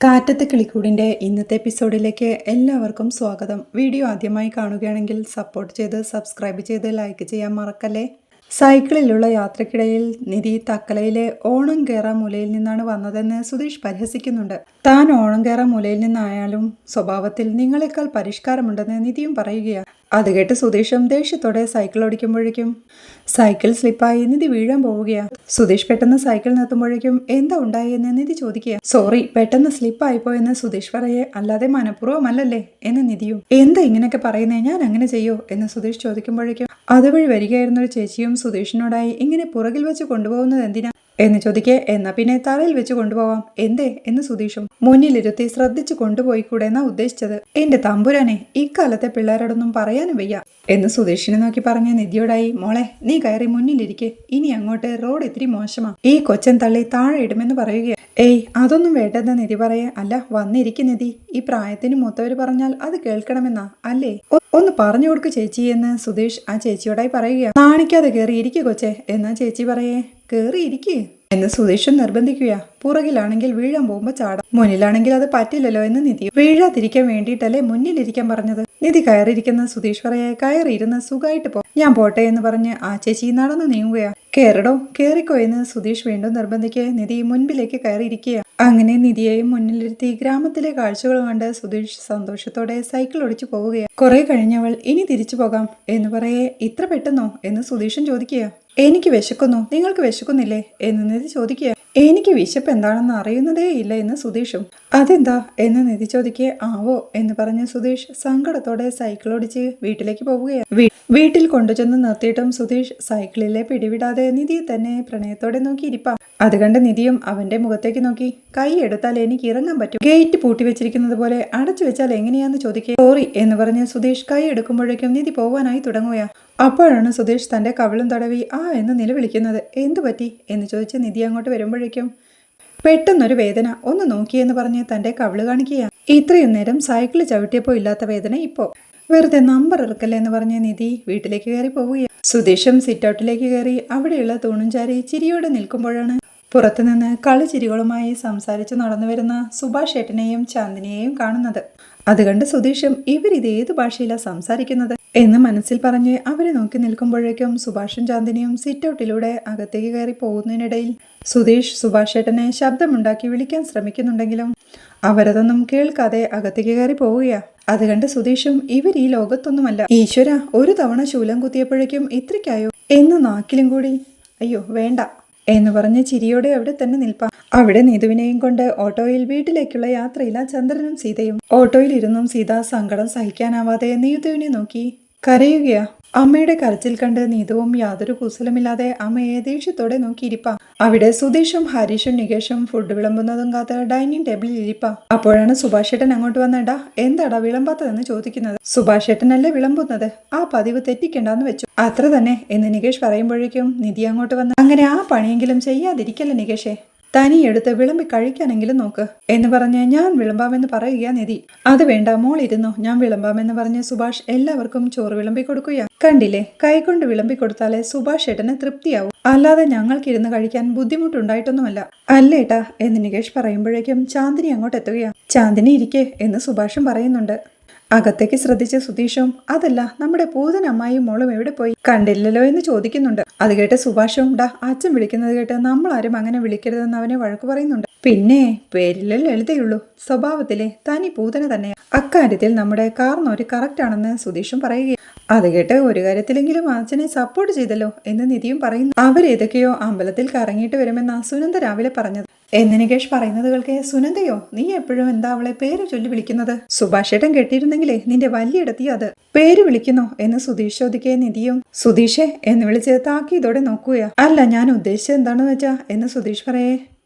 കാറ്റത്ത് കിളിക്കൂടിൻ്റെ ഇന്നത്തെ എപ്പിസോഡിലേക്ക് എല്ലാവർക്കും സ്വാഗതം. വീഡിയോ ആദ്യമായി കാണുകയാണെങ്കിൽ സപ്പോർട്ട് ചെയ്ത് സബ്സ്ക്രൈബ് ചെയ്ത് ലൈക്ക് ചെയ്യാൻ മറക്കല്ലേ. സൈക്കിളിലുള്ള യാത്രക്കിടയിൽ നിധി തക്കലയിലെ ഓണം കേറാ മൂലയിൽ നിന്നാണ് വന്നതെന്ന് സുധീഷ് പരിഹസിക്കുന്നുണ്ട്. താൻ ഓണം കേറാ മൂലയിൽ നിന്നായാലും സ്വഭാവത്തിൽ നിങ്ങളെക്കാൾ പരിഷ്കാരമുണ്ടെന്ന് നിധിയും പറയുകയാണ്. അത് കേട്ട് സുധീഷും ദേഷ്യത്തോടെ സൈക്കിൾ ഓടിക്കുമ്പോഴേക്കും സൈക്കിൾ സ്ലിപ്പായി നിധി വീഴാൻ പോവുകയാണ്. സുധീഷ് പെട്ടെന്ന് സൈക്കിൾ നിർത്തുമ്പോഴേക്കും എന്താ ഉണ്ടായെന്ന് നിധി ചോദിക്കുക. സോറി, പെട്ടെന്ന് സ്ലിപ്പായിപ്പോയെന്ന് സുധീഷ് പറയേ, അല്ലാതെ മനഃപൂർവ്വമല്ലല്ലേ എന്ന് നിധിയും. എന്താ ഇങ്ങനെയൊക്കെ പറയുന്നേ, ഞാൻ അങ്ങനെ ചെയ്യോ എന്ന് സുധീഷ് ചോദിക്കുമ്പോഴേക്കും അതുവഴി വരികയായിരുന്നൊരു ചേച്ചിയും സുധീഷിനോടായി ഇങ്ങനെ പുറകിൽ വെച്ച് കൊണ്ടുപോകുന്നത് എന്തിനാ എന്ന് ചോദിക്കേ, എന്നാ പിന്നെ തലയിൽ വെച്ച് കൊണ്ടുപോവാം എന്തേ എന്ന് സുധീഷും. മുന്നിലിരുത്തി ശ്രദ്ധിച്ചു കൊണ്ടുപോയിക്കൂടെ എന്നാ ഉദ്ദേശിച്ചത്. എന്റെ തമ്പുരാനെ, ഇക്കാലത്തെ പിള്ളേരോടൊന്നും പറയാനും വയ്യ എന്ന് സുധീഷിനെ നോക്കി പറഞ്ഞ നിധിയോടായി, മോളെ നീ കയറി മുന്നിലിരിക്കെ, ഇനി അങ്ങോട്ട് റോഡ് ഇത്തിരി മോശമാ, ഈ കൊച്ചൻ തള്ളി താഴെ ഇടുമെന്ന് പറയുക. ഏയ് അതൊന്നും വേണ്ടെന്ന് നിധി പറയേ. അല്ല വന്നിരിക്കും നിധി, ഈ പ്രായത്തിന് മൂത്തവര് പറഞ്ഞാൽ അത് കേൾക്കണമെന്നാ അല്ലേ, ഒന്ന് പറഞ്ഞു കൊടുക്ക് ചേച്ചി എന്ന് സുധീഷ് ആ ചേച്ചിയോടായി പറയുക. നാണിക്കാതെ കയറി ഇരിക്കു കൊച്ചേ എന്നാ ചേച്ചി പറയേ. കേറിയിരിക്കേ എന്ന് സുധീഷും നിർബന്ധിക്കുക. പുറകിലാണെങ്കിൽ വീഴാൻ പോകുമ്പോ ചാടാം, മുന്നിലാണെങ്കിൽ അത് പറ്റില്ലല്ലോ എന്ന് നിധി. വീഴാതിരിക്കാൻ വേണ്ടിയിട്ടല്ലേ മുന്നിലിരിക്കാൻ പറഞ്ഞത്. നിധി കയറിയിരിക്കുന്ന സുധീഷ് പറയെ, കയറിയിരുന്ന് സുഖമായിട്ട് പോ, ഞാൻ പോട്ടെ എന്ന് പറഞ്ഞ് ആ ചേച്ചി നടന്നു നീങ്ങുകയാ. കേറടോ കേറിക്കോ എന്ന് സുധീഷ് വീണ്ടും നിർബന്ധിക്കുക. നിധി മുൻപിലേക്ക് കയറിയിരിക്കുക. അങ്ങനെ നിധിയെയും മുന്നിലിരുത്തി ഗ്രാമത്തിലെ കാഴ്ചകൾ കണ്ട് സുധീഷ് സന്തോഷത്തോടെ സൈക്കിൾ ഓടിച്ചു പോവുകയാണ്. കുറെ കഴിഞ്ഞവൾ ഇനി തിരിച്ചു പോകാം എന്ന് പറയേ. ഇത്ര പെട്ടെന്നോ എന്ന് സുധീഷും ചോദിക്കുക. എനിക്ക് വിശക്കുന്നു, നിങ്ങൾക്ക് വിശക്കുന്നില്ലേ എന്ന് നിധി ചോദിക്കുക. എനിക്ക് വിശപ്പ് എന്താണെന്ന് അറിയുന്നതേ ഇല്ല എന്ന് സുധീഷും. അതെന്താ എന്ന് നിധി ചോദിക്കുക. ആവോ എന്ന് പറഞ്ഞ് സുധീഷ് സങ്കടത്തോടെ സൈക്കിൾ ഓടിച്ച് വീട്ടിലേക്ക് പോവുകയാണ്. വീട്ടിൽ കൊണ്ടുചെന്ന് നിർത്തിയിട്ടും സുധീഷ് സൈക്കിളിലെ പിടിവിടാതെ നിധിയെ തന്നെ പ്രണയത്തോടെ നോക്കി ഇരിപ്പാ. അത് കണ്ട് നിധിയും അവന്റെ മുഖത്തേക്ക് നോക്കി, കൈ എടുത്താൽ എനിക്ക് ഇറങ്ങാൻ പറ്റും, ഗേറ്റ് പൂട്ടി വെച്ചിരിക്കുന്നത് പോലെ അടച്ചു വെച്ചാൽ എങ്ങനെയാന്ന് ചോദിക്കുക. സോറി എന്ന് പറഞ്ഞ് സുധീഷ് കൈ എടുക്കുമ്പോഴേക്കും നിധി പോവാനായി തുടങ്ങുകയാ. അപ്പോഴാണ് സുധീഷ് തന്റെ കവിളും തടവി ആ എന്ന് നിലവിളിക്കുന്നത്. എന്തു പറ്റി എന്ന് ചോദിച്ച് നിധി അങ്ങോട്ട് വരുമ്പോഴേക്കും പെട്ടെന്നൊരു വേദന, ഒന്ന് നോക്കിയെന്ന് പറഞ്ഞ് തന്റെ കവിള് കാണിക്കുകയാണ്. ഇത്രയും നേരം സൈക്കിൾ ചവിട്ടിയപ്പോ ഇല്ലാത്ത വേദന ഇപ്പോ. വെറുതെ നമ്പർ ഇറക്കല്ലേ എന്ന് പറഞ്ഞ നിധി വീട്ടിലേക്ക് കയറി പോവുകയാണ്. സുധീഷും സിറ്റൗട്ടിലേക്ക് കയറി അവിടെയുള്ള തൂണും ചാരി ചിരിയോടെ നിൽക്കുമ്പോഴാണ് പുറത്തുനിന്ന് കളിച്ചിരികളുമായി സംസാരിച്ചു നടന്നു വരുന്ന സുഭാഷ് ഏട്ടനെയും ചാന്ദിനിയെയും കാണുന്നത്. അത് കണ്ട് സുധീഷും ഇവരിത് ഏത് ഭാഷയിലാണ് സംസാരിക്കുന്നത് എന്ന് മനസ്സിൽ പറഞ്ഞ് അവരെ നോക്കി നിൽക്കുമ്പോഴേക്കും സുഭാഷും ചാന്ദിനിയും സിറ്റൗട്ടിലൂടെ അകത്തേക്ക് കയറി പോകുന്നതിനിടയിൽ സുധീഷ് സുഭാഷ് ഏട്ടനെ ശബ്ദമുണ്ടാക്കി വിളിക്കാൻ ശ്രമിക്കുന്നുണ്ടെങ്കിലും അവരതൊന്നും കേൾക്കാതെ അകത്തേക്ക് കയറി പോവുകയാ. അത് കണ്ട് സുധീഷും ഇവർ ഈ ലോകത്തൊന്നുമല്ല, ഈശ്വര ഒരു തവണ ശൂലം കുത്തിയപ്പോഴേക്കും ഇത്രയ്ക്കായോ എന്ന് നാക്കിലും കൂടി അയ്യോ വേണ്ട എന്ന് പറഞ്ഞ് ചിരിയോടെ അവിടെ തന്നെ നിൽപ്പാം. അവിടെ നീതുവിനെയും കൊണ്ട് ഓട്ടോയിൽ വീട്ടിലേക്കുള്ള യാത്രയില്ല ചന്ദ്രനും സീതയും. ഓട്ടോയിൽ ഇരുന്നും സീത സങ്കടം സഹിക്കാനാവാതെ നീതുവിനെ നോക്കി കരയുകയാ. അമ്മയുടെ കരച്ചിൽ കണ്ട് നീതുവും യാതൊരു കുസലമില്ലാതെ അമ്മയെ ദേഷ്യത്തോടെ നോക്കിയിരിപ്പാ. അവിടെ സുധീഷും ഹരീഷും നികേഷും ഫുഡ് വിളമ്പുന്നതും കാത്ത് ഡൈനിങ് ടേബിളിൽ ഇരിപ്പാ. അപ്പോഴാണ് സുഭാഷേട്ടൻ അങ്ങോട്ട് വന്നേടാ എന്താടാ വിളമ്പാത്തതെന്ന് ചോദിക്കുന്നത്. സുഭാഷേട്ടനല്ലേ വിളമ്പുന്നത്, ആ പതിവ് തെറ്റിക്കണ്ടെന്ന് വെച്ചു. അത്ര തന്നെ എന്ന് നികേഷ് പറയുമ്പോഴേക്കും നിധി അങ്ങോട്ട് വന്ന്, അങ്ങനെ ആ പണിയെങ്കിലും ചെയ്യാതിരിക്കല്ലേ നികേഷേ, തനിയെടുത്ത് വിളമ്പി കഴിക്കാനെങ്കിലും നോക്ക് എന്ന് പറഞ്ഞ് ഞാൻ വിളമ്പാമെന്ന് പറയുക നിധി. അത് വേണ്ട മോൾ ഇരുന്നോ, ഞാൻ വിളമ്പാമെന്ന് പറഞ്ഞ് സുഭാഷ് എല്ലാവർക്കും ചോറ് വിളമ്പി കൊടുക്കുക. കണ്ടില്ലേ, കൈകൊണ്ട് വിളമ്പി കൊടുത്താലേ സുഭാഷ് ഏട്ടന് തൃപ്തിയാവും, അല്ലാതെ ഞങ്ങൾക്കിരുന്ന് കഴിക്കാൻ ബുദ്ധിമുട്ടുണ്ടായിട്ടൊന്നുമല്ല അല്ലേട്ടാ എന്ന് നികേഷ് പറയുമ്പോഴേക്കും ചാന്ദിനി അങ്ങോട്ട് എത്തുകയാണ്. ചാന്ദിനി ഇരിക്കേ എന്ന് സുഭാഷും പറയുന്നുണ്ട്. അകത്തേക്ക് ശ്രദ്ധിച്ച സുധീഷും അതല്ല നമ്മുടെ പൂതൻ അമ്മായിയും മോളും എവിടെ പോയി, കണ്ടില്ലല്ലോ എന്ന് ചോദിക്കുന്നുണ്ട്. അത് കേട്ട് സുഭാഷും ഡാ അച്ഛൻ വിളിക്കുന്നത് കേട്ട് നമ്മളാരും അങ്ങനെ വിളിക്കരുതെന്ന് അവനെ വഴക്ക് പറയുന്നുണ്ട്. പിന്നെ പേരിലെ ലളിതയുള്ളൂ, സ്വഭാവത്തിലെ തനി പൂതന തന്നെയാ, അക്കാര്യത്തിൽ നമ്മുടെ കാർന്നോര് കറക്റ്റ് ആണെന്ന് സുധീഷും പറയുകയും. അത് കേട്ട് ഒരു കാര്യത്തിലെങ്കിലും അച്ഛനെ സപ്പോർട്ട് ചെയ്തല്ലോ എന്ന് നിധിയും പറയുന്നു. അവരേതൊക്കെയോ അമ്പലത്തിൽ കറങ്ങിയിട്ട് വരുമെന്നാ സുനന്ദ രാവിലെ പറഞ്ഞത് എന്ന് നികേഷ് പറയുന്നത് കേൾക്കെ, സുനന്ദയോ, നീ എപ്പോഴും എന്താ അവളെ പേര് ചൊല്ലി വിളിക്കുന്നത്, സുഭാഷേട്ടൻ കെട്ടിയിരുന്നെങ്കിലേ നിന്റെ വലിയെടുത്തിയോ അത്, പേര് വിളിക്കുന്നോ എന്ന് സുധീഷ് ചോദിക്കേ. നിധിയും സുധീഷേ എന്ന് വിളിച്ച് താക്കീതോടെ നോക്കുകയാ. അല്ല ഞാൻ ഉദ്ദേശിച്ചത് എന്താണെന്ന് വെച്ചാ എന്ന് സുധീഷ് പറയേ.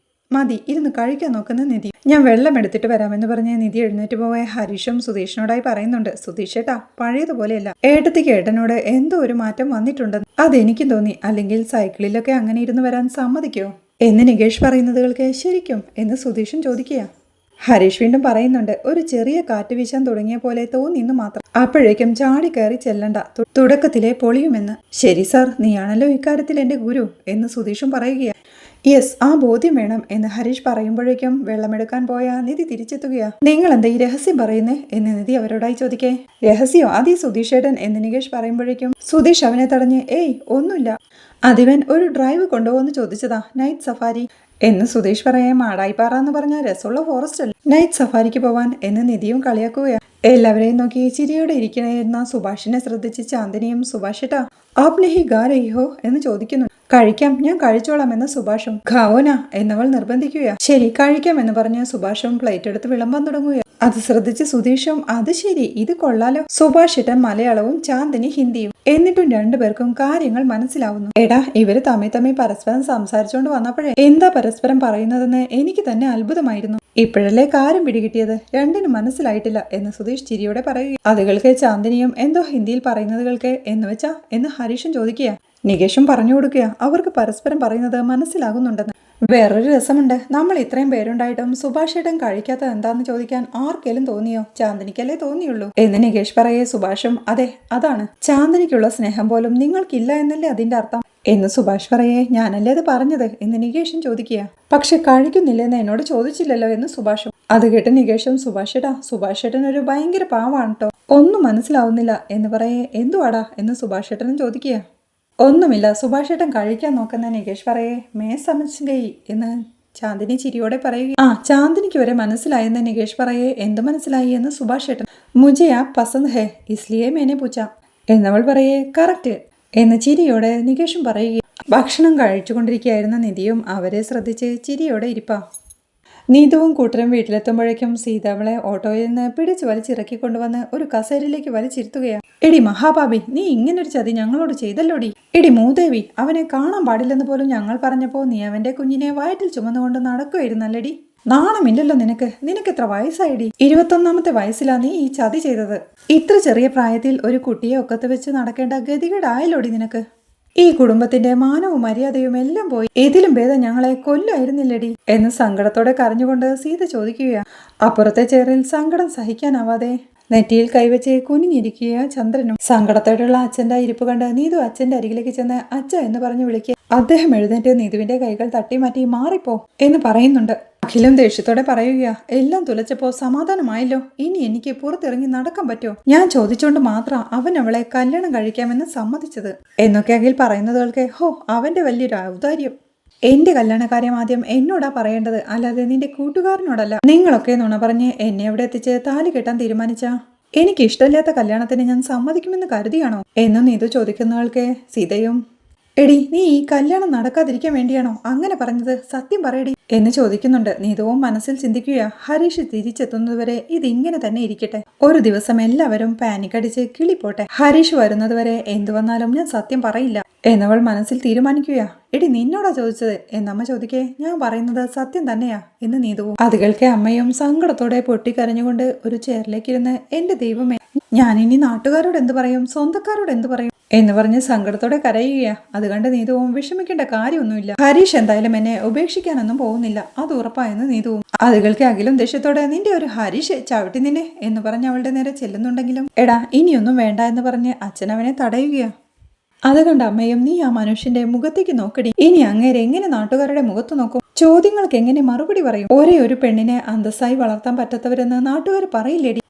മതി ഇരുന്ന് കഴിക്കാൻ നോക്കുന്ന നിധി, ഞാൻ വെള്ളം എടുത്തിട്ട് വരാമെന്ന് പറഞ്ഞ് നിധി എഴുന്നേറ്റ് പോവേ. ഹരീഷും സുധീഷിനോടായി പറയുന്നുണ്ട്, സുധീഷേട്ടാ പഴയതുപോലെയല്ല, ഏട്ടത്തിക്ക് ഏട്ടനോട് എന്തോ ഒരു മാറ്റം വന്നിട്ടുണ്ടെന്ന് അതെനിക്കും തോന്നി, അല്ലെങ്കിൽ സൈക്കിളിലൊക്കെ അങ്ങനെ ഇരുന്ന് വരാൻ സമ്മതിക്കോ എന്ന് നികേഷ് പറയുന്നത് കേൾക്കെ. ശരിക്കും എന്ന് സുധീഷും ചോദിക്കുക. ഹരീഷ് വീണ്ടും പറയുന്നുണ്ട്, ഒരു ചെറിയ കാറ്റ് വീശാൻ തുടങ്ങിയ പോലെ തോന്നിന്ന് മാത്രം, അപ്പോഴേക്കും ചാടി കയറി ചെല്ലണ്ട, തുടക്കത്തിലെ പൊളിയുമെന്ന്. ശരി സാർ, നീയാണല്ലോ ഇക്കാര്യത്തിൽ എന്റെ ഗുരു എന്ന് സുധീഷും പറയുകയാണ്. യെസ്, ആ ബോധ്യം വേണം എന്ന് ഹരീഷ് പറയുമ്പോഴേക്കും വെള്ളമെടുക്കാൻ പോയ നിധി തിരിച്ചെത്തുകയാ. നിങ്ങൾ എന്താ ഈ രഹസ്യം പറയുന്നേ എന്ന് നിധി അവരോടായി ചോദിക്കേ. രഹസ്യോ അതീ സുധീഷേട്ടൻ എന്ന് നികേഷ് പറയുമ്പോഴേക്കും സുധീഷ് അവനെ തടഞ്ഞ് ഏയ് ഒന്നുമില്ല, അതിവൻ ഒരു ഡ്രൈവ് കൊണ്ടുപോകുമെന്ന് ചോദിച്ചതാ, നൈറ്റ് സഫാരി എന്ന് സുധീഷ് പറയാൻ. മാടായിപ്പാറ എന്ന് പറഞ്ഞ രസമുള്ള ഫോറസ്റ്റ് അല്ല, നൈറ്റ് സഫാരിക്ക് പോവാൻ എന്ന് നിധിയും കളിയാക്കുകയാണ്. എല്ലാവരെയും നോക്കി ചിരിയോടെ ഇരിക്കണേരുന്ന സുഭാഷിനെ ശ്രദ്ധിച്ച് ചാന്ദിനിയും സുഭാഷേട്ടാ ആപ് നഹി ഗാ രഹി ഹോ എന്ന് ചോദിക്കുന്നു. കഴിക്കാം, ഞാൻ കഴിച്ചോളാം എന്ന് സുഭാഷും. ഖാവോന എന്നവൾ നിർബന്ധിക്കുകയാ. ശരി കഴിക്കാം എന്ന് പറഞ്ഞ് സുഭാഷും പ്ലേറ്റ് എടുത്ത് വിളമ്പാൻ തുടങ്ങുകയാണ്. അത് ശ്രദ്ധിച്ച് സുധീഷും അത് ശരി, ഇത് കൊള്ളാലോ. സുഭാഷിട്ടൻ മലയാളവും ചാന്ദിനി ഹിന്ദിയും, എന്നിട്ടും രണ്ടുപേർക്കും കാര്യങ്ങൾ മനസ്സിലാവുന്നു. എടാ, ഇവര് തമ്മിൽ പരസ്പരം സംസാരിച്ചുകൊണ്ട് വന്നപ്പോഴേ എന്താ പരസ്പരം പറയുന്നതെന്ന് എനിക്ക് തന്നെ അത്ഭുതമായിരുന്നു. ഇപ്പോഴല്ലേ കാര്യം പിടികിട്ടിയത്, രണ്ടിനും മനസ്സിലായിട്ടില്ല എന്ന് സുധീഷ് ചിരിയോടെ പറയുക. അത് കേൾക്കെ ചാന്ദിനിയും എന്തോ ഹിന്ദിയിൽ പറയുന്നത് കേൾക്കെ എന്ന് വെച്ചാ എന്ന് ഹരീഷും ചോദിക്കുക. നികേഷും പറഞ്ഞു കൊടുക്കുക അവർക്ക് പരസ്പരം പറയുന്നത് മനസ്സിലാകുന്നുണ്ടെന്ന്. വേറൊരു രസമുണ്ട്, നമ്മൾ ഇത്രയും പേരുണ്ടായിട്ടും സുഭാഷേട്ടൻ കഴിക്കാത്തത് എന്താന്ന് ചോദിക്കാൻ ആർക്കെങ്കിലും തോന്നിയോ? ചാന്ദിനിക്കല്ലേ തോന്നിയുള്ളൂ എന്ന് നികേഷ് പറയേ. സുഭാഷും അതെ, അതാണ് ചാന്ദിനിക്കുള്ള സ്നേഹം പോലും നിങ്ങൾക്കില്ല എന്നല്ലേ അതിന്റെ അർത്ഥം എന്ന് സുഭാഷ് പറയേ. ഞാനല്ലേ അത് പറഞ്ഞത് എന്ന് നികേഷും ചോദിക്കുക. പക്ഷെ കഴിക്കുന്നില്ലെന്ന് എന്നോട് ചോദിച്ചില്ലല്ലോ എന്ന് സുഭാഷും. അത് കേട്ട് നികേഷും സുഭാഷേട്ടൻ ഒരു ഭയങ്കര പാവാണ് കേട്ടോ, ഒന്നും മനസ്സിലാവുന്നില്ല എന്ന് പറയേ. എന്തുവാടാ എന്ന് സുഭാഷേട്ടനും ചോദിക്കുക. ഒന്നുമില്ല, സുഭാഷേട്ടൻ കഴിക്കാൻ നോക്കുന്ന നികേഷ് പറയേ. മേ സമജ് ഗയി എന്ന് ചാന്ദിനി ചിരിയോടെ പറയുക. ചാന്ദിനിക്ക് വരെ മനസ്സിലായെന്ന് നികേഷ് പറയേ. എന്ത് മനസ്സിലായി എന്ന് സുഭാഷേട്ടൻ. മുझे आप पसंद है इसलिए मैंने पूछा എന്നവൾ പറയേ. കറക്റ്റ് എന്ന് ചിരിയോടെ നികേഷും പറയുക. ഭക്ഷണം കഴിച്ചുകൊണ്ടിരിക്കുകയായിരുന്ന നിധിയും അവരെ ശ്രദ്ധിച്ച് ചിരിയോടെ ഇരിപ്പാ. നീതുവും കൂട്ടരും വീട്ടിലെത്തുമ്പോഴേക്കും സീത അവളെ ഓട്ടോയിൽ നിന്ന് പിടിച്ച് വലിച്ചിറക്കിക്കൊണ്ടുവന്ന് ഒരു കസേരയിലേക്ക് വലിച്ചിരുത്തുകയാണ്. എടി മഹാഭാബി, നീ ഇങ്ങനൊരു ചതി ഞങ്ങളോട് ചെയ്തല്ലോടി. എടി മൂദേവി, അവനെ കാണാൻ പാടില്ലെന്ന് പോലും ഞങ്ങൾ പറഞ്ഞപ്പോ നീ അവന്റെ കുഞ്ഞിനെ വയറ്റിൽ ചുമന്നുകൊണ്ട് നടക്കുമായിരുന്നല്ലടി. നാണമില്ലല്ലോ നിനക്ക് എത്ര വയസ്സായിടി? 21ാമത്തെ വയസ്സിലാ നീ ഈ ചതി ചെയ്തത്. ഇത്ര ചെറിയ പ്രായത്തിൽ ഒരു കുട്ടിയെ ഒക്കത്ത് വെച്ച് നടക്കേണ്ട ഗതികേടായല്ലോടി നിനക്ക്. ഈ കുടുംബത്തിന്റെ മാനവും മര്യാദയും എല്ലാം പോയി. ഇതിലും ഭേദം ഞങ്ങളെ കൊല്ലായിരുന്നില്ലടി എന്ന് സങ്കടത്തോടെ കരഞ്ഞുകൊണ്ട് സീത ചോദിക്കുക. അപ്പുറത്തെ ചേറിൽ സങ്കടം സഹിക്കാനാവാതെ നെറ്റിയിൽ കൈവച്ച് കുനിഞ്ഞിരിക്കുക ചന്ദ്രനും. സങ്കടത്തോടുള്ള അച്ഛന്റെ ഇരിപ്പ് കണ്ട് നീതു അച്ഛന്റെ അരികിലേക്ക് ചെന്ന് അച്ഛ എന്ന് പറഞ്ഞു വിളിക്കുക. അദ്ദേഹം എഴുന്നേറ്റ് നീതുവിന്റെ കൈകൾ തട്ടി മാറ്റി മാറിപ്പോ എന്ന് പറയുന്നുണ്ട്. അഖിലും ദേഷ്യത്തോടെ പറയുക. എല്ലാം തുലച്ചപ്പോ സമാധാനമായല്ലോ, ഇനി എനിക്ക് പുറത്തിറങ്ങി നടക്കാൻ പറ്റുമോ? ഞാൻ ചോദിച്ചോണ്ട് മാത്രം അവൻ അവളെ കല്യാണം കഴിക്കാമെന്ന് സമ്മതിച്ചത് എന്നൊക്കെ അഖിൽ പറയുന്നതുകൾക്ക് ഹോ, അവന്റെ വലിയൊരു ഔദാര്യം. എന്റെ കല്യാണക്കാര്യം ആദ്യം എന്നോടാ പറയേണ്ടത്, അല്ലാതെ നിന്റെ കൂട്ടുകാരനോടല്ല. നിങ്ങളൊക്കെ നുണ പറഞ്ഞ് എന്നെ അവിടെ എത്തിച്ച് താലി കെട്ടാൻ തീരുമാനിച്ചാ എനിക്ക് ഇഷ്ടമില്ലാത്ത കല്യാണത്തിന് ഞാൻ സമ്മതിക്കുമെന്ന് കരുതിയാണോ എന്നും നീതു ചോദിക്കുന്നവൾക്ക് സീതയും എടി, നീ ഈ കല്യാണം നടക്കാതിരിക്കാൻ വേണ്ടിയാണോ അങ്ങനെ പറഞ്ഞത്? സത്യം പറയടി എന്ന് ചോദിക്കുന്നുണ്ട്. നീതുവും മനസ്സിൽ ചിന്തിക്കുക. ഹരീഷ് തിരിച്ചെത്തുന്നതുവരെ ഇതിങ്ങനെ തന്നെ ഇരിക്കട്ടെ, ഒരു ദിവസം എല്ലാവരും പാനിക് അടിച്ച് കിളിപ്പോട്ടെ. ഹരീഷ് വരുന്നതുവരെ എന്തു വന്നാലും ഞാൻ സത്യം പറയില്ല എന്നവൾ മനസ്സിൽ തീരുമാനിക്കുക. എടി, നിന്നോടാ ചോദിച്ചത് എന്നമ്മ ചോദിക്കേ. ഞാൻ പറയുന്നത് സത്യം തന്നെയാ എന്ന് നീതുവും. അത് കേൾക്കെ അമ്മയും സങ്കടത്തോടെ പൊട്ടിക്കരഞ്ഞുകൊണ്ട് ഒരു ചെയറിലേക്കിരുന്ന് എന്റെ ദൈവമേ, ഞാനിനി നാട്ടുകാരോട് എന്ത് പറയും, സ്വന്തക്കാരോട് എന്ത് പറയും എന്ന് പറഞ്ഞ് സങ്കടത്തോടെ കരയുക. അത് കണ്ട് നീതുവും വിഷമിക്കേണ്ട കാര്യമൊന്നുമില്ല, ഹരീഷ് എന്തായാലും എന്നെ ഉപേക്ഷിക്കാനൊന്നും പോകുന്നില്ല, അത് ഉറപ്പായെന്ന് നീതുവും. അതുകൾക്ക് അഖിലും ദേഷ്യത്തോടെ നിന്റെ ഒരു ഹരീഷ് ചവിട്ടി നിന്നെ എന്ന് പറഞ്ഞ് അവളുടെ നേരെ ചെല്ലുന്നുണ്ടെങ്കിലും എടാ ഇനിയൊന്നും വേണ്ട എന്ന് പറഞ്ഞ് അച്ഛൻ അവനെ തടയുക. അത് കണ്ട അമ്മയും നീ ആ മനുഷ്യന്റെ മുഖത്തേക്ക് നോക്കടി, ഇനി അങ്ങേരെ എങ്ങനെ നാട്ടുകാരുടെ മുഖത്ത് നോക്കും, ചോദ്യങ്ങൾക്ക് എങ്ങനെ മറുപടി പറയും? ഒരേ ഒരു പെണ്ണിനെ അന്തസ്സായി വളർത്താൻ പറ്റാത്തവരെന്ന് നാട്ടുകാർ പറയില്ലേടി.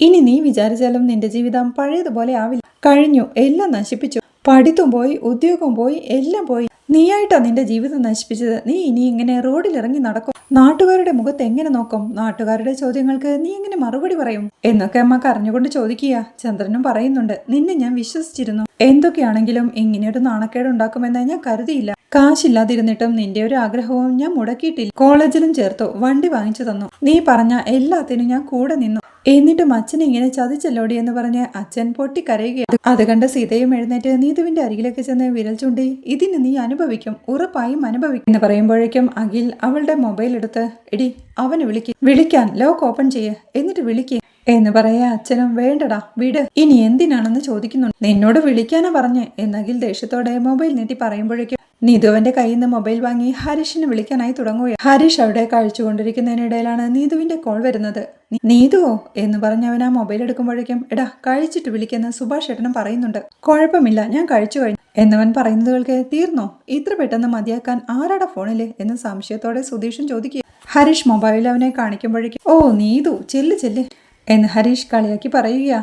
ഇനി നീ വിചാരിച്ചാലും നിന്റെ ജീവിതം പഴയതുപോലെ ആവില്ല, കഴിഞ്ഞു, എല്ലാം നശിപ്പിച്ചു. പഠിത്തം പോയി, ഉദ്യോഗം പോയി, എല്ലാം പോയി. നീയായിട്ടാ നിന്റെ ജീവിതം നശിപ്പിച്ചത്. നീ ഇനി ഇങ്ങനെ റോഡിലിറങ്ങി നടക്കും, നാട്ടുകാരുടെ മുഖത്ത് എങ്ങനെ നോക്കും, നാട്ടുകാരുടെ ചോദ്യങ്ങൾക്ക് നീ എങ്ങനെ മറുപടി പറയും എന്നൊക്കെ അമ്മ കരഞ്ഞുകൊണ്ട് ചോദിക്കുക. ചന്ദ്രനും പറയുന്നുണ്ട്, നിന്നെ ഞാൻ വിശ്വസിച്ചിരുന്നു, എന്തൊക്കെയാണെങ്കിലും ഇങ്ങനെയൊരു നാണക്കേട് ഉണ്ടാക്കുമെന്ന് ഞാൻ കരുതിയില്ല. കാശില്ലാതിരുന്നിട്ടും നിന്റെ ഒരു ആഗ്രഹവും ഞാൻ മുടക്കിയിട്ടില്ല. കോളേജിലും ചേർത്തു, വണ്ടി വാങ്ങിച്ചു തന്നു, നീ പറഞ്ഞ എല്ലാത്തിനും ഞാൻ കൂടെ നിന്നു. എന്നിട്ടും അച്ഛനെ ഇങ്ങനെ ചതിച്ചല്ലോടി എന്ന് പറഞ്ഞ് അച്ഛൻ പൊട്ടിക്കരയുകയാണ്. അത് കണ്ട് സീതയും എഴുന്നേറ്റ് നീതുവിന്റെ അരികിലേക്ക് ചെന്ന് വിരൽ ചൂണ്ടി ഇതിന് നീ അനുഭവിക്കും, ഉറപ്പായും അനുഭവിക്കും എന്ന് പറയുമ്പോഴേക്കും അഖിൽ അവളുടെ മൊബൈൽ എടുത്ത് എടി അവന് വിളിക്കാൻ ലോക്ക് ഓപ്പൺ ചെയ്യ്, എന്നിട്ട് വിളിക്ക് എന്ന് പറയാ. അച്ഛനും വേണ്ടടാ വിട്, ഇനി എന്തിനാണെന്ന് ചോദിക്കുന്നുണ്ട്. നിന്നോട് വിളിക്കാനാ പറഞ്ഞ് എന്ന് അഖിൽ ദേഷ്യത്തോടെ മൊബൈൽ നീട്ടി പറയുമ്പോഴേക്കും നീതുവിന്റെ കയ്യിൽ നിന്ന് മൊബൈൽ വാങ്ങി ഹരീഷിനെ വിളിക്കാനായി തുടങ്ങുകയാണ്. ഹരീഷ് അവിടെ കഴിച്ചുകൊണ്ടിരിക്കുന്നതിനിടയിലാണ് നീതുവിന്റെ കോൾ വരുന്നത്. നീതുവോ എന്ന് പറഞ്ഞ് അവൻ ആ മൊബൈൽ എടുക്കുമ്പോഴേക്കും എടാ കഴിച്ചിട്ട് വിളിക്കുന്ന സുഭാഷ് ഏട്ടനും പറയുന്നുണ്ട്. കുഴപ്പമില്ല, ഞാൻ കഴിച്ചു കഴിഞ്ഞു എന്നവൻ പറയുന്നത് കേൾക്കെ തീർന്നോ, ഇത്ര പെട്ടെന്ന് മതിയാക്കാൻ ആരാടാ ഫോണില് എന്ന് സംശയത്തോടെ സുധീഷും ചോദിക്കുക. ഹരീഷ് മൊബൈൽ അവനെ കാണിക്കുമ്പോഴേക്കും ഓ നീതു ചെല്ല് ചെല്ല് എന്ന് ഹരീഷ് കളിയാക്കി പറയുക.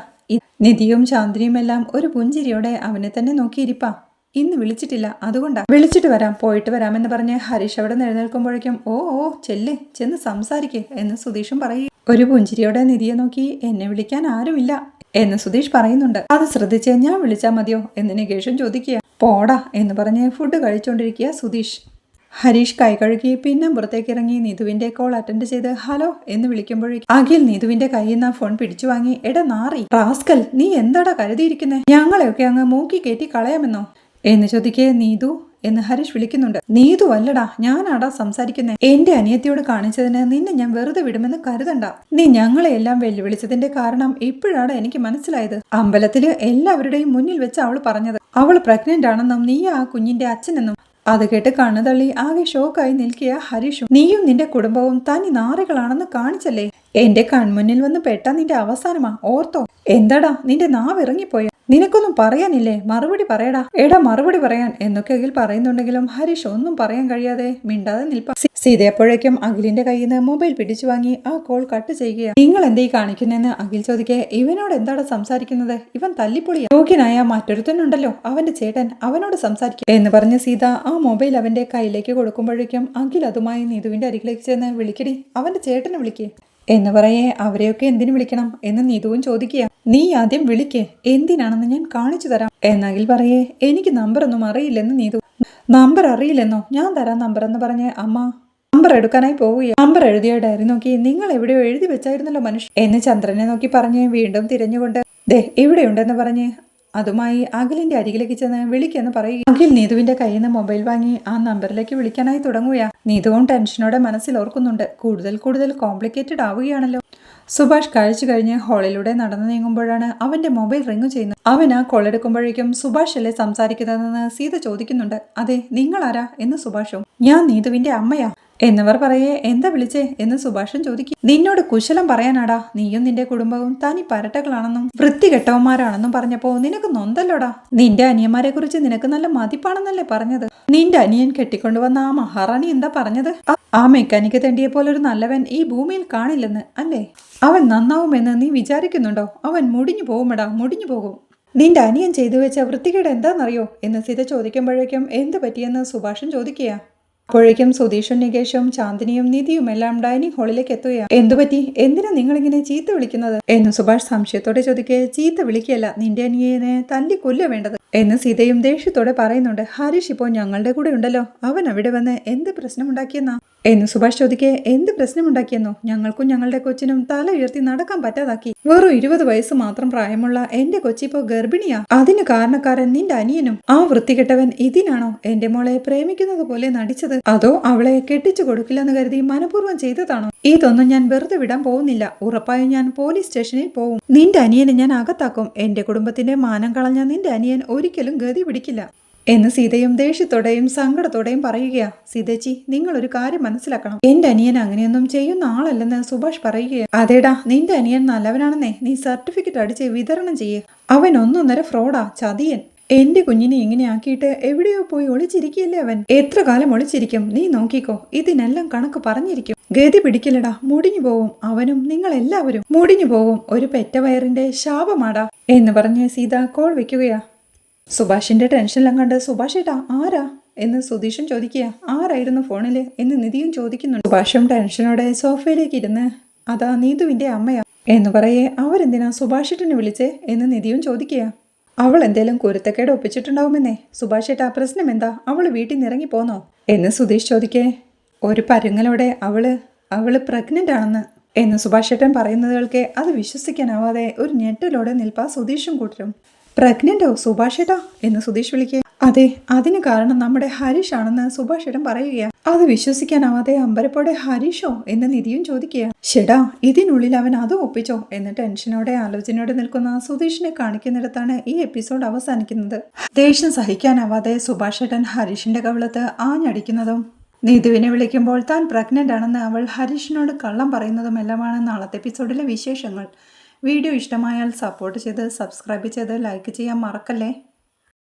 നിധിയും ചാന്ദ്രിയും എല്ലാം ഒരു പുഞ്ചിരിയോടെ അവനെ തന്നെ നോക്കിയിരിപ്പാ. ഇന്ന് വിളിച്ചിട്ടില്ല, അതുകൊണ്ടാ. വിളിച്ചിട്ട് വരാം, പോയിട്ട് വരാമെന്ന് പറഞ്ഞ് ഹരീഷ് അവിടെ എഴുന്നേൽക്കുമ്പോഴേക്കും ഓ ഓ ചെല്ല്, ചെന്ന് സംസാരിക്കേ എന്ന് സുധീഷും പറയുക. ഒരു പുഞ്ചിരിയോടെ നിധിയെ നോക്കി എന്നെ വിളിക്കാൻ ആരുമില്ല എന്ന് സുധീഷ് പറയുന്നുണ്ട്. അത് ശ്രദ്ധിച്ച് ഞാൻ വിളിച്ചാൽ മതിയോ എന്ന് നികേഷും ചോദിക്കുക. പോടാ എന്ന് പറഞ്ഞ് ഫുഡ് കഴിച്ചുകൊണ്ടിരിക്കുക സുധീഷ്. ഹരീഷ് കൈ കഴുകി പിന്നെ പുറത്തേക്ക് ഇറങ്ങി നീതുവിന്റെ കോൾ അറ്റൻഡ് ചെയ്ത് ഹലോ എന്ന് വിളിക്കുമ്പോഴേക്കും അഖിൽ നീതുവിന്റെ കയ്യിൽ നിന്ന് ഫോൺ പിടിച്ചു വാങ്ങി എടാ നാറി റാസ്കൽ, നീ എന്താടാ കരുതിയിരിക്കുന്നേ, ഞങ്ങളെയൊക്കെ അങ്ങ് മൂക്കി കയറ്റി കളയാമെന്നോ എന്ന് ചോദിക്കേ. നീതു എന്ന് ഹരീഷ് വിളിക്കുന്നുണ്ട്. നീതു അല്ലടാ, ഞാനാടാ സംസാരിക്കുന്നേ. എന്റെ അനിയത്തിയോട് കാണിച്ചതിന് നിന്നെ ഞാൻ വെറുതെ വിടുമെന്ന് കരുതണ്ട. നീ ഞങ്ങളെയെല്ലാം വെല്ലുവിളിച്ചതിന്റെ കാരണം ഇപ്പോഴാണ് എനിക്ക് മനസ്സിലായത്. അമ്പലത്തില് എല്ലാവരുടെയും മുന്നിൽ വെച്ച് അവള് പറഞ്ഞത് അവൾ പ്രഗ്നന്റ് ആണെന്നും നീ ആ കുഞ്ഞിന്റെ അച്ഛനെന്നും. അത് കേട്ട് കണ്ണു തള്ളി ആകെ ഷോക്കായി നിൽക്കിയ ഹരീഷും നീയും നിന്റെ കുടുംബവും തനി നാറികളാണെന്ന് കാണിച്ചല്ലേ. എന്റെ കൺമുന്നിൽ വന്ന് പെട്ടാ നിന്റെ അവസാനമാ, ഓർത്തോ. എന്താടാ നിന്റെ നാവ് ഇറങ്ങിപ്പോയ, നിനക്കൊന്നും പറയാനില്ലേ, മറുപടി പറയടാ. എടാ മറുപടി പറയാൻ എന്നൊക്കെ അഖിൽ പറയുന്നുണ്ടെങ്കിലും ഹരീഷ് ഒന്നും പറയാൻ കഴിയാതെ മിണ്ടാതെ നിൽപ്പ. സീത എപ്പോഴേക്കും അഖിലിന്റെ കയ്യിൽ നിന്ന് മൊബൈൽ പിടിച്ചു വാങ്ങി ആ കോൾ കട്ട് ചെയ്യുക. നിങ്ങൾ എന്തേ കാണിക്കുന്നെന്ന് അഖിൽ ചോദിക്കേ. ഇവനോട് എന്താടാ സംസാരിക്കുന്നത്, ഇവൻ തല്ലിപ്പൊളിയാ. യോഗ്യനായ മറ്റൊരുത്തനുണ്ടല്ലോ അവന്റെ ചേട്ടൻ, അവനോട് സംസാരിക്കുക എന്ന് പറഞ്ഞ സീത ആ മൊബൈൽ അവന്റെ കയ്യിലേക്ക് കൊടുക്കുമ്പോഴേക്കും അഖിൽ അതുമായി നീതുവിന്റെ അരികിലേക്ക് ചെന്ന് വിളിക്കടി, അവന്റെ ചേട്ടനെ വിളിക്കേ എന്ന് പറയേ. അവരെയൊക്കെ എന്തിനു വിളിക്കണം എന്ന് നീതുവും ചോദിക്കുക. നീ ആദ്യം വിളിക്കേ, എന്തിനാണെന്ന് ഞാൻ കാണിച്ചു തരാം എന്നഖിൽ പറയേ. എനിക്ക് നമ്പറൊന്നും അറിയില്ലെന്ന് നീതു. നമ്പർ അറിയില്ലെന്നോ, ഞാൻ തരാം നമ്പർ എന്ന് പറഞ്ഞ് അമ്മ നമ്പർ എടുക്കാനായി പോവുകയാണ്. നമ്പർ എഴുതിയ ഡയറി നോക്കി നിങ്ങൾ എവിടെയോ എഴുതി വെച്ചായിരുന്നല്ലോ മനുഷ്യ എന്ന് ചന്ദ്രനെ നോക്കി പറഞ്ഞ് വീണ്ടും തിരഞ്ഞുകൊണ്ട് ദേ ഇവിടെയുണ്ടെന്ന് പറഞ്ഞ് അതുമായി അഖിലിന്റെ അരികിലേക്ക് ചെന്ന് വിളിക്കെന്ന് പറയുക. അഖിൽ നീതുവിന്റെ കയ്യിൽ നിന്ന് മൊബൈൽ വാങ്ങി ആ നമ്പറിലേക്ക് വിളിക്കാനായി തുടങ്ങുകയാ. നീതുവും ടെൻഷനോടെ മനസ്സിൽ ഓർക്കുന്നുണ്ട്. കൂടുതൽ കോംപ്ലിക്കേറ്റഡ് ആവുകയാണല്ലോ. സുഭാഷ് കഴിച്ചു കഴിഞ്ഞ് ഹാളിലൂടെ നടന്നു നീങ്ങുമ്പോഴാണ് അവന്റെ മൊബൈൽ റിങ് ചെയ്യുന്നത്. അവൻ ആ കോൾ എടുക്കുമ്പോഴേക്കും സുഭാഷ് അല്ലേ സംസാരിക്കുന്നതെന്ന് സീത ചോദിക്കുന്നുണ്ട്. അതെ, നിങ്ങളാരാ എന്ന് സുഭാഷും. ഞാൻ നീതുവിന്റെ അമ്മയാ എന്നവർ പറയേ. എന്താ വിളിച്ചേ എന്ന് സുഭാഷൻ ചോദിക്കും. നിന്നോട് കുശലം പറയാനാടാ, നീയും നിന്റെ കുടുംബവും തനി പരട്ടകളാണെന്നും വൃത്തികെട്ടവന്മാരാണെന്നും പറഞ്ഞപ്പോ നിനക്ക് നൊന്തല്ലോടാ. നിന്റെ അനിയന്മാരെ കുറിച്ച് നിനക്ക് നല്ല മതിപ്പാണെന്നല്ലേ പറഞ്ഞത്. നിന്റെ അനിയൻ കെട്ടിക്കൊണ്ടുവന്ന ആ മഹാറാണി എന്താ പറഞ്ഞത്? ആ മെക്കാനിക്ക് തെണ്ടിയെ പോലൊരു നല്ലവൻ ഈ ഭൂമിയിൽ കാണില്ലെന്ന് അല്ലേ. അവൻ നന്നാവുമെന്ന് നീ വിചാരിക്കുന്നുണ്ടോ? അവൻ മുടിഞ്ഞു പോകുമെടാ, മുടിഞ്ഞു പോകും. നിന്റെ അനിയൻ ചെയ്തു വെച്ച വൃത്തികേട് എന്താണെന്നറിയോ എന്ന് സീത ചോദിക്കുമ്പോഴേക്കും എന്ത് പറ്റിയെന്ന് സുഭാഷൻ ചോദിക്കുക. അപ്പോഴേക്കും സുധീഷും നികേഷും ചാന്ദിനിയും നിധിയും എല്ലാം ഡൈനിങ് ഹാളിലേക്ക് എത്തുകയാണ്. എന്തുപറ്റി, എന്തിനാ നിങ്ങളിങ്ങനെ ചീത്ത വിളിക്കുന്നത് എന്ന് സുഭാഷ് സംശയത്തോടെ ചോദിക്കേ. ചീത്ത വിളിക്കുകയല്ല, നിന്റെ അനിയനെ തല്ലി കൊല്ലുക വേണ്ടത് എന്ന് സീതയും ദേഷ്യത്തോടെ പറയുന്നുണ്ട്. ഹരീഷ് ഇപ്പോൾ ഞങ്ങളുടെ കൂടെ ഉണ്ടല്ലോ, അവൻ അവിടെ വന്ന് എന്ത് പ്രശ്നമുണ്ടാക്കിയെന്നാ എന്ന് സുഭാഷ് ചോദിക്കേ. എന്ത് പ്രശ്നമുണ്ടാക്കിയെന്നോ? ഞങ്ങൾക്കും ഞങ്ങളുടെ കൊച്ചിനും തല ഉയർത്തി നടക്കാൻ പറ്റാതാക്കി. വെറും 20 വയസ്സ് മാത്രം പ്രായമുള്ള എന്റെ കൊച്ചിപ്പോ ഗർഭിണിയാ. അതിന് കാരണക്കാരൻ നിന്റെ അനിയനും. ആ വൃത്തികെട്ടവൻ ഇതിനാണോ എന്റെ മോളെ പ്രേമിക്കുന്നത് പോലെ നടിച്ചത്? അതോ അവളെ കെട്ടിച്ചു കൊടുക്കില്ലെന്ന് കരുതി മനഃപൂർവ്വം ചെയ്തതാണോ? ഇതൊന്നും ഞാൻ വെറുതെ വിടാൻ പോകുന്നില്ല. ഉറപ്പായും ഞാൻ പോലീസ് സ്റ്റേഷനിൽ പോവും. നിന്റെ അനിയനെ ഞാൻ അകത്താക്കും. എന്റെ കുടുംബത്തിന്റെ മാനം കളഞ്ഞ നിന്റെ അനിയൻ ഒരിക്കലും ഗതി പിടിക്കില്ല എന്ന് സീതയും ദേഷ്യത്തോടെയും സങ്കടത്തോടെയും പറയുകയാ. സീതേച്ചി, നിങ്ങൾ ഒരു കാര്യം മനസ്സിലാക്കണം. എന്റെ അനിയൻ അങ്ങനെയൊന്നും ചെയ്യുന്ന ആളല്ലെന്ന് സുഭാഷ് പറയുകയാ. അതേടാ, നിന്റെ അനിയൻ നല്ലവനാണെന്നേ നീ സർട്ടിഫിക്കറ്റ് അടിച്ച് വിതരണം ചെയ്യേ. അവൻ ഒന്നൊന്നര ഫ്രോഡാ, ചതിയൻ. എന്റെ കുഞ്ഞിനെ ഇങ്ങനെ ആക്കിയിട്ട് എവിടെയോ പോയി ഒളിച്ചിരിക്കുകയല്ലേ അവൻ. എത്ര കാലം ഒളിച്ചിരിക്കും? നീ നോക്കിക്കോ, ഇതിനെല്ലാം കണക്ക് പറഞ്ഞിരിക്കും. ഗതി പിടിക്കില്ലടാ, മുടിഞ്ഞു പോവും. അവനും നിങ്ങളെല്ലാവരും മുടിഞ്ഞു പോവും. ഒരു പെറ്റവയറിന്റെ ശാപമാടാ എന്ന് പറഞ്ഞ് സീത കോൾ വെക്കുകയാ. സുഭാഷിന്റെ ടെൻഷനെല്ലാം കണ്ട് സുഭാഷ് ഏട്ടാ ആരാ എന്ന് സുധീഷും ചോദിക്കുക. ആരായിരുന്നു ഫോണില് എന്ന് നിധിയും ചോദിക്കുന്നുണ്ട്. സുഭാഷും ടെൻഷനോടെ സോഫയിലേക്ക് ഇരുന്ന് അതാ നീതുവിന്റെ അമ്മയാ എന്ന് പറയേ. അവരെന്തിനാ സുഭാഷേട്ടനെ വിളിച്ചേ എന്ന് നിധിയും ചോദിക്കുക. അവൾ എന്തേലും കുരുത്തക്കേട് ഒപ്പിച്ചിട്ടുണ്ടാവുമെന്നേ. സുഭാഷ് ഏട്ടാ പ്രശ്നം എന്താ, അവള് വീട്ടിൽ നിന്ന് ഇറങ്ങി പോന്നോ എന്ന് സുധീഷ് ചോദിക്കേ. ഒരു പരുങ്ങലോടെ അവള് പ്രഗ്നന്റ് ആണെന്ന് എന്ന് സുഭാഷ് ഏട്ടൻ പറയുന്നതുകൾക്ക് അത് വിശ്വസിക്കാനാവാതെ ഒരു ഞെട്ടലോടെ നിൽപ്പാ സുധീഷും കൂട്ടരും. പ്രഗ്നന്റോ സുഭാഷേട്ടാ എന്ന് സുധീഷ് വിളിക്കേ. അതെ, അതിന് കാരണം നമ്മുടെ ഹരീഷ് ആണെന്ന് സുഭാഷേട്ടൻ പറയുകയാണ്. അത് വിശ്വസിക്കാനാവാതെ അമ്പരപ്പോടെ ഹരീഷോ എന്ന് നിധിയും ചോദിക്കുക. ഷെടാ, ഇതിനുള്ളിൽ അവൻ അത് ഒപ്പിച്ചോ എന്ന് ടെൻഷനോടെ ആലോചനയോടെ നിൽക്കുന്ന സുധീഷിനെ കാണിക്കുന്നിടത്താണ് ഈ എപ്പിസോഡ് അവസാനിക്കുന്നത്. ദേഷ്യം സഹിക്കാനാവാതെ സുഭാഷേട്ടൻ ഹരീഷിന്റെ കവിളത്ത് ആഞ്ഞടിക്കുന്നതും നീതുവിനെ വിളിക്കുമ്പോൾ താൻ പ്രഗ്നന്റ് ആണെന്ന് അവൾ ഹരീഷിനോട് കള്ളം പറയുന്നതുമെല്ലാമാണ് നാളത്തെ എപ്പിസോഡിലെ വിശേഷങ്ങൾ. വീഡിയോ ഇഷ്ടമായാൽ സപ്പോർട്ട് ചെയ്ത് സബ്സ്ക്രൈബ് ചെയ്ത് ലൈക്ക് ചെയ്യാൻ മറക്കല്ലേ.